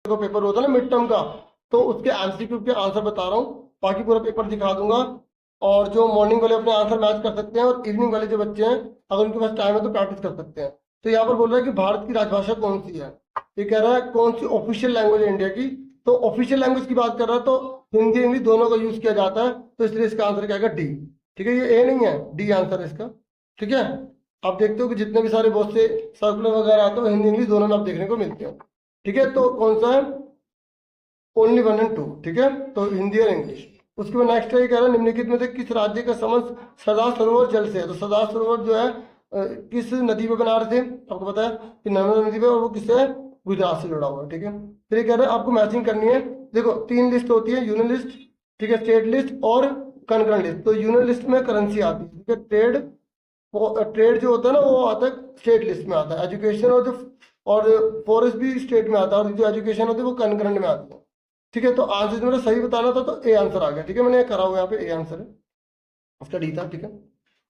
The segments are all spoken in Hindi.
को पेपर होता है ना मिड टर्म का, तो उसके एमसीक्यू के आंसर बता रहा हूँ, बाकी पूरा पेपर दिखा दूंगा। और जो मॉर्निंग वाले अपने आंसर मैच कर सकते हैं, और इवनिंग वाले जो बच्चे हैं अगर उनके पास टाइम है तो प्रैक्टिस कर सकते हैं। तो यहाँ पर बोल रहा है कि भारत की राजभाषा कौन सी है, ये कह रहा है कौन सी ऑफिशियल लैंग्वेज है इंडिया की। तो ऑफिशियल लैंग्वेज की बात कर रहा है तो हिंदी इंग्लिश दोनों का यूज किया जाता है, तो इसलिए इसका आंसर क्या आएगा, डी। ठीक है, ये ए नहीं है, डी आंसर है इसका। ठीक है, आप देखते हो कि जितने भी सारे बहुत से सर्कुलर वगैरह आते हैं हिंदी इंग्लिश दोनों में आप देखने को मिलते हैं। ठीक है, तो कौन सा है, ओनली 1 और 2। ठीक है, तो हिंदी और इंग्लिश। उसके बाद नेक्स्ट है, कह रहा है निम्नलिखित में से किस राज्य का संबंध सरदार सरोवर जल से है। तो सरदार सरोवर जो है किस नदी पे बना रहे थे, आपको पता है कि नर्मदा नदी पे, और वो किससे है, गुजरात से जुड़ा हुआ है। ठीक है, फिर ये कह रहा है आपको मैचिंग करनी है। देखो 3 लिस्ट होती है, यूनियन लिस्ट, ठीक है, स्टेट लिस्ट और कनकरेंट लिस्ट। तो यूनियन लिस्ट में करेंसी आती है, ठीक है, ट्रेड जो होता है ना वो आता है स्टेट लिस्ट में आता है, एजुकेशन और फॉरेस्ट भी स्टेट में आता है, और जो एजुकेशन होती है वो कनकरेंट में आती है। ठीक है, तो आंसर मेरा सही बताना था तो ए आंसर आ गया। ठीक है, मैंने करा हुआ यहाँ पे ए आंसर है, उसका डी था। ठीक है,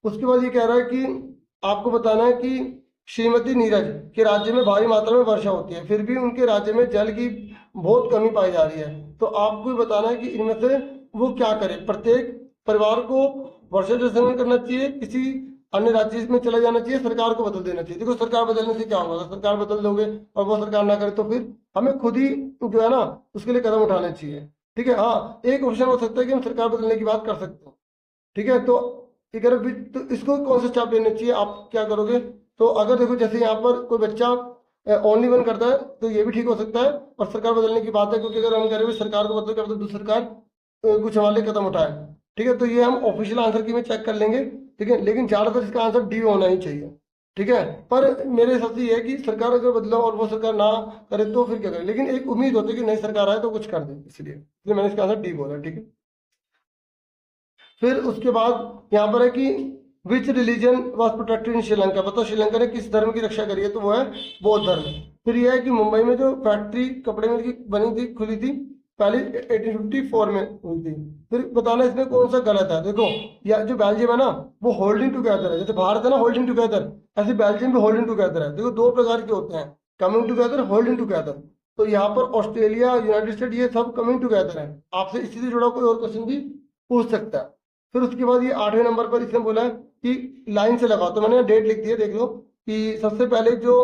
उसके बाद ये कह रहा है कि आपको बताना है कि श्रीमती नीरज के राज्य में भारी मात्रा में वर्षा होती है, फिर भी उनके राज्य में जल की बहुत कमी पाई जा रही है। तो आपको बताना है कि इनमें से वो क्या करे। प्रत्येक परिवार को वर्षा जल संचयन करना चाहिए, किसी अन्य राज्य में चला जाना चाहिए, सरकार को बदल देना चाहिए। देखो सरकार बदलने से क्या होगा, सरकार बदल दोगे और वो सरकार ना करे तो फिर हमें खुद ही जो है ना उसके लिए कदम उठाने चाहिए। ठीक है, हाँ एक ऑप्शन हो सकता है कि हम सरकार बदलने की बात कर सकते हैं। ठीक है, तो तो इसको कौन सा स्टेप लेना चाहिए, आप क्या करोगे। तो अगर देखो जैसे यहाँ पर कोई बच्चा ओनली 1 करता है तो ये भी ठीक हो सकता है, और सरकार बदलने की बात है, क्योंकि अगर हम कह रहे हैं सरकार को बदल कर तो दूसरी सरकार कुछ हमारे लिए कदम उठाए। ठीक है, तो ये हम ऑफिशियल आंसर की में चेक कर लेंगे। ठीक है, लेकिन ज्यादातर इसका आंसर डी होना ही चाहिए। ठीक है, पर मेरे हिसाब से ये है कि सरकार अगर बदला और वो सरकार ना करे तो फिर क्या करे, लेकिन एक उम्मीद होती है कि नई सरकार आए तो कुछ कर दे, इसलिए मैंने इसका आंसर डी बोला। ठीक है, फिर उसके बाद यहाँ पर है कि विच रिलीजन वॉज प्रोटेक्टेड इन श्रीलंका। बताओ श्रीलंका ने किस धर्म की रक्षा करी है, तो वो है बौद्ध धर्म। फिर यह है कि मुंबई में जो फैक्ट्री कपड़े मिल की बनी थी, खुली थी, पहले 1854 में हुई थी। फिर बताना इसमें कौन सा गलत है। देखो या जो बेल्जियम है ना वो होल्डिंग टुगेदर है, जैसे भारत है ना होल्डिंग टुगेदर, ऐसे बेल्जियम भी होल्डिंग टुगेदर है। देखो 2 प्रकार के होते हैं, कमिंग टुगेदर, होल्डिंग टुगेदर। तो यहाँ पर ऑस्ट्रेलिया, यूनाइटेड स्टेट, ये सब कमिंग टुगेदर है। आपसे इसी से जुड़ा कोई और क्वेश्चन भी पूछ सकता है। फिर उसके बाद ये 8वें नंबर पर इसने बोला है कि लाइन से लगाओ, तो मैंने डेट लिख दी है, देख लो कि सबसे पहले जो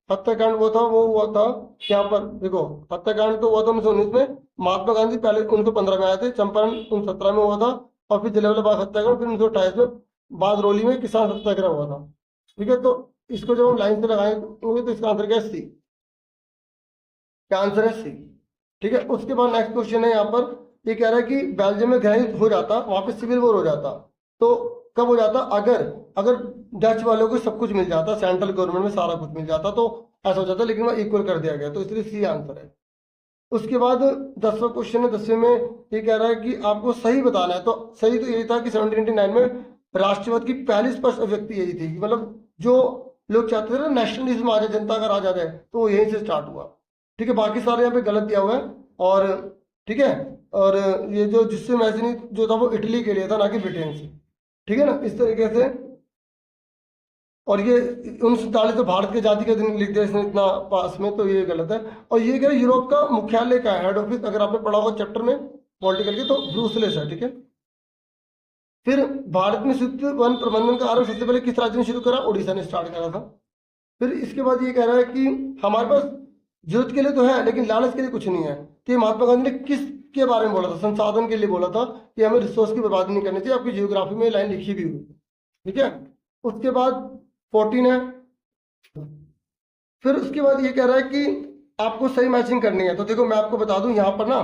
हत्याकांड वो था वो हुआ था यहाँ पर। देखो हत्याकांड तो हुआ था 1919 में, महात्मा गांधी पहले 1915 में आए थे, चंपारण 1917 में हुआ था, और फिर जलियांवाला बाग हत्याकांड फिर 1928 में बादरोली में किसान सत्याग्रह हुआ था। ठीक है, तो इसको जब हम लाइन से लगाएंगे तो इसका आंसर क्या है, सी। क्या आंसर है, सी। ठीक है, उसके बाद नेक्स्ट क्वेश्चन है यहाँ पर, ये कह रहा है कि बेल्जियम में ग्रहण हो जाता, वहां पे सिविल वॉर हो जाता, तो कब हो जाता, अगर अगर डच वालों को सब कुछ मिल जाता, सेंट्रल गवर्नमेंट में सारा कुछ मिल जाता तो ऐसा हो जाता, लेकिन वह इक्वल कर दिया गया, तो इसलिए सी आंसर है। उसके बाद 10वां क्वेश्चन है, 10वें में ये कह रहा है कि आपको सही बताना है। तो सही तो यही था कि 1789 में राष्ट्रवाद की पहली स्पष्ट अभिव्यक्ति यही थी, मतलब जो लोग चाहते थे ना नेशनलिज्म आ जाए, जनता का राज आ जाए, तो वो यहीं से स्टार्ट हुआ। ठीक है, बाकी सारे यहाँ पे गलत दिया हुआ है। और ठीक है, और ये जो जिससे मैजिनी जो था वो इटली के लिए था, ना कि ब्रिटेन से। ठीक है ना, इस तरीके से। और ये 1947 तो भारत की आजादी का दिन लिख दिया इसने इतना पास में, तो ये गलत है। और ये कह रहे यूरोप का मुख्यालय का हेड ऑफिस, अगर आपने पढ़ा होगा चैप्टर में पॉलिटिकल के, तो ब्रूसलेस है। ठीक है, फिर भारत में शुद्ध वन प्रबंधन का आरंभ सबसे पहले किस राज्य ने शुरू करा, उड़ीसा ने स्टार्ट करा था। फिर इसके बाद ये कह रहा है कि हमारे पास जरूरत के लिए तो है लेकिन लालच के लिए कुछ नहीं है। तो ये महात्मा गांधी ने किस के बारे में बोला था, संसाधन के लिए बोला था कि हमें रिसोर्स की बर्बादी नहीं करनी चाहिए, आपकी जियोग्राफी में लाइन लिखी भी हुई। ठीक है, उसके बाद 14 है। फिर उसके बाद ये कह रहा है कि आपको सही मैचिंग करनी है। तो देखो मैं आपको बता दूं यहाँ पर ना,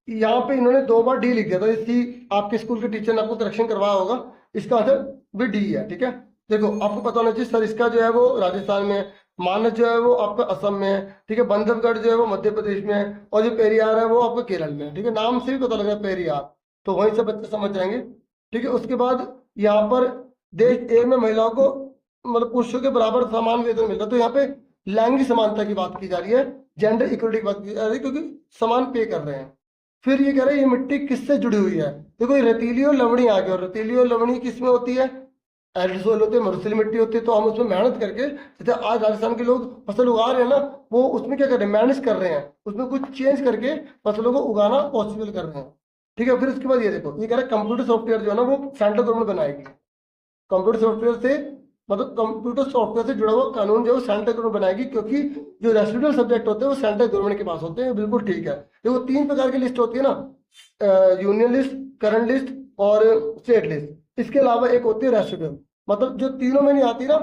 यहाँ पे इन्होंने 2 बार डी लिख दिया था, इसी आपके स्कूल के टीचर ने आपको करेक्शन करवाया होगा, इसका आंसर भी डी है। ठीक है, देखो आपको पता होना चाहिए, सरिस्का जो है वो राजस्थान में है, मानस जो है वो आपका असम में है, ठीक है, बंधवगढ़ जो है वो मध्य प्रदेश में है, और जो पेरियार है वो आपका केरल में है। ठीक है, नाम से भी पता लग रहा है पेरियार, तो वहीं से बच्चे समझ जाएंगे। ठीक है, उसके बाद यहाँ पर देश ए में महिलाओं को मतलब पुरुषों के बराबर समान वेतन मिलता है, तो यहाँ पे लैंगिक समानता की बात की जा रही है, जेंडर इक्वलिटी की बात की जा रही है, क्योंकि समान पे कर रहे हैं। फिर ये कह रहे हैं ये मिट्टी किससे जुड़ी हुई है। देखो ये रेतीली और लवणी आ गया, और रेतीली और लवणी किस में होती है, एरिड सोइल होते हैं, मरुस्थलीय मिट्टी होती है, तो हम उसमें मेहनत करके, जैसे आज राजस्थान के लोग फसल उगा रहे हैं ना, वो उसमें क्या कर रहे हैं, मैनेज कर रहे हैं, उसमें कुछ चेंज करके फसलों को उगाना पॉसिबल कर रहे हैं। ठीक है, फिर उसके बाद ये देखो, ये कह रहा है कंप्यूटर सॉफ्टवेयर जो है ना वो सेंट्रल गवर्नमेंट बनाएगी। कंप्यूटर सॉफ्टवेयर से मतलब कंप्यूटर सॉफ्टवेयर से जुड़ा हुआ कानून जो है सेंट्रल गवर्नमेंट बनाएगी, क्योंकि जो रेसिडुअल सब्जेक्ट होते हैं वो सेंट्रल गवर्नमेंट के पास होते हैं। बिल्कुल ठीक है। देखो 3 प्रकार की लिस्ट होती है ना, यूनियन लिस्ट, करंट लिस्ट और स्टेट लिस्ट। इसके अलावा एक होती है रेसिडुअल, मतलब जो तीनों में नहीं आती ना,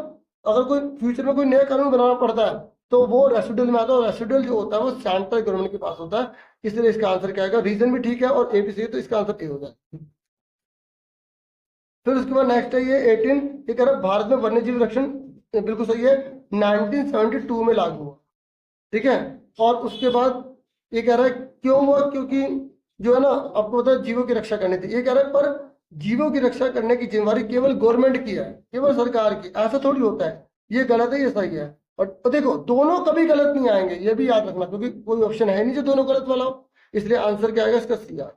अगर कोई फ्यूचर में कोई नया कानून बनाना पड़ता है तो वो रेसिडुअल में आता है, और रेसिडुअल जो होता है वो सेंट्रल गवर्नमेंट के पास होता है। इसलिए इसका आंसर क्या आएगा, रीजन भी ठीक है और ए भी सही है, तो इसका आंसर ए हो जाए। फिर उसके बाद नेक्स्ट है ये 18, ये कह रहा है भारत में वन्य जीव रक्षण, बिल्कुल सही है, 1972 में लागू हुआ। ठीक है, और उसके बाद ये कह रहा है क्यों हुआ, क्योंकि जो है ना आपको पता है जीवों की रक्षा करनी थी। ये कह रहा है पर जीवों की रक्षा करने की जिम्मेवारी केवल गवर्नमेंट की है, केवल सरकार की, ऐसा थोड़ी होता है। ये गलत है, ये सही है। और देखो दोनों कभी गलत नहीं आएंगे, ये भी याद रखना, क्योंकि कोई ऑप्शन है नहीं जो दोनों गलत वाला हो। इसलिए आंसर क्या आएगा इसका, सी आर।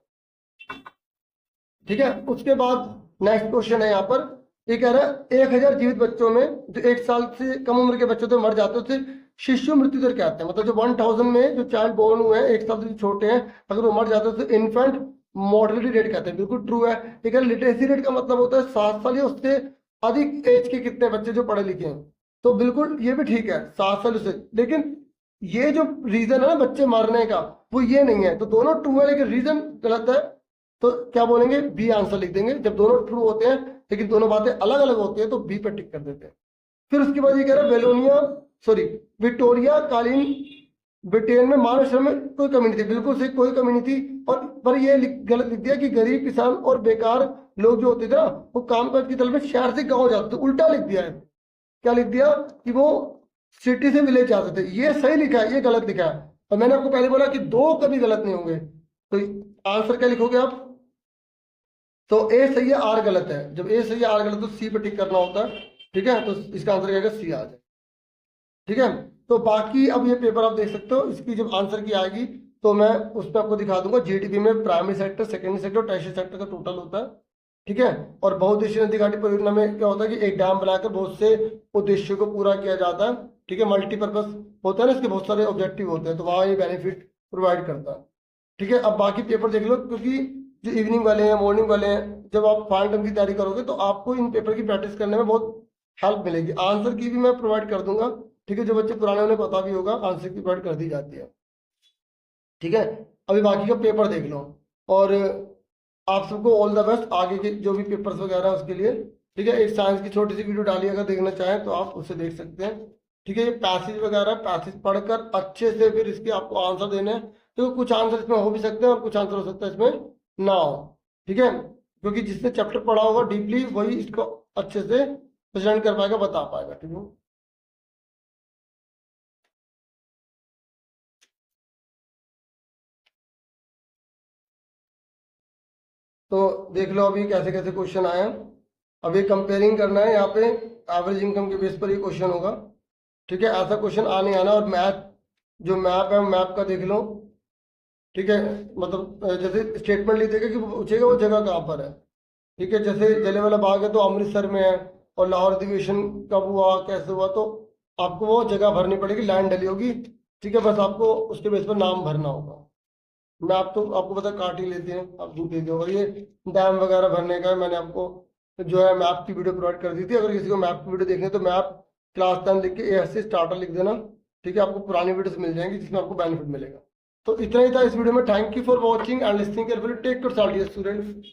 ठीक है, उसके बाद नेक्स्ट क्वेश्चन है यहाँ पर, ये कह रहा है 1000 जीवित बच्चों में जो 1 साल से कम उम्र के बच्चे तो मर जाते हैं, उससे शिशु मृत्यु दर क्या आता है। मतलब जो 1000 में जो चाइल्ड बोर्न हुए हैं 1 साल से छोटे हैं, अगर वो मर जाते हैं तो इन्फेंट मोर्टेलिटी रेट कहते हैं। बिल्कुल ट्रू है। ठीक है, लिटरेसी रेट का मतलब होता है 7 साल या उससे अधिक एज के कितने बच्चे जो पढ़े लिखे हैं, तो बिल्कुल ये भी ठीक है 7 साल से। लेकिन ये जो रीजन है ना बच्चे मरने का, वो ये नहीं है, तो दोनों ट्रू है लेकिन रीजन गलत है। तो क्या बोलेंगे, बी आंसर लिख देंगे। जब दोनों ट्रू होते हैं लेकिन दोनों बातें अलग अलग होती है तो बी पर टिक कर देते हैं। फिर उसके बाद ये कह रहा है बेलोनिया सॉरी विक्टोरिया कालीन ब्रिटेन में मानव श्रम में कोई कमी नहीं थी। बिल्कुल सही, कोई कमी नहीं थी। और पर ये गलत लिख दिया कि गरीब किसान और बेकार लोग जो होते थे ना, वो कामकाज की तलब में शहर से गाँव जाते थे। उल्टा लिख दिया है, क्या लिख दिया कि वो सिटी से विलेज जाते थे। ये सही लिखा है, ये गलत लिखा है। और मैंने आपको पहले बोला कि 2 कभी गलत नहीं होंगे। तो आंसर क्या लिखोगे आप, तो ए सही है आर गलत है। जब ए सही है आर गलत तो सी पे टिक करना होता है। ठीक है, तो इसका आंसर क्या आएगा, सी आ जाए। ठीक है, तो बाकी अब ये पेपर आप देख सकते हो, इसकी जब आंसर की आएगी तो मैं उस पर आपको दिखा दूंगा। जीडीपी में प्राइमरी सेक्टर, सेकेंडरी सेक्टर और टर्शियरी सेक्टर का टोटल होता है। ठीक है, और बहुउद्देशीय नदी घाटी परियोजना में क्या होता है कि एक डैम बनाकर बहुत से उद्देश्यों को पूरा किया जाता है। ठीक है, मल्टीपर्पज होता है ना, इसके बहुत सारे ऑब्जेक्टिव होते हैं, तो वहाँ ये बेनिफिट प्रोवाइड करता है। ठीक है, अब बाकी पेपर देख लो, क्योंकि जो इवनिंग वाले हैं, मॉर्निंग वाले हैं, जब आप फाइनल टर्म की तैयारी करोगे तो आपको इन पेपर की प्रैक्टिस करने में बहुत हेल्प मिलेगी। आंसर की भी मैं प्रोवाइड कर दूंगा। ठीक है, जो बच्चे पुराने उन्हें पता भी होगा, आंसर की प्रोवाइड कर दी जाती है। ठीक है, अभी बाकी का पेपर देख लो, और आप सबको ऑल द बेस्ट आगे के जो भी पेपर्स वगैरह है उसके लिए। ठीक है, एक साइंस की छोटी सी वीडियो डाली, अगर देखना चाहें तो आप उसे देख सकते हैं। ठीक है, ये पैसेज वगैरह, पैसेज पढ़कर अच्छे से फिर इसके आपको आंसर देने हैं। तो कुछ आंसर इसमें हो भी सकते हैं और कुछ आंसर हो सकता है इसमें ना हो। ठीक है, क्योंकि जिसने चैप्टर पढ़ा होगा डीपली वही इसको अच्छे से प्रेजेंट कर पाएगा, बता पाएगा। ठीक है, तो देख लो अभी कैसे कैसे क्वेश्चन आए हैं। अभी कंपेयरिंग करना है, यहाँ पे एवरेज इनकम के बेस पर ये क्वेश्चन होगा। ठीक है, ऐसा क्वेश्चन आ नहीं आना। और मैथ जो मैप है, मैप का देख लो। ठीक है, मतलब जैसे स्टेटमेंट लिख देगा कि पूछेगा वो जगह कहाँ पर है। ठीक है, जैसे जलियांवाला बाग है तो अमृतसर में है, और लाहौर अधिवेशन कब हुआ, कैसे हुआ, तो आपको वो जगह भरनी पड़ेगी, लाइन डली होगी। ठीक है, बस आपको उसके बेस पर नाम भरना होगा। मैप तो आपको पता काट ही लेते हैं, आप दूर दे दो। और ये डैम वगैरह भरने का मैंने आपको जो है मैप की वीडियो प्रोवाइड कर दी थी। अगर किसी को मैप की वीडियो देखनी है तो मैप क्लास 10 लिख के ए से स्टार्टर लिख देना। ठीक है, आपको पुरानी वीडियोस मिल जाएंगी जिसमें आपको बेनिफिट मिलेगा। तो इतना ही था इस वीडियो में। Thank you for watching and listening carefully. Take care students.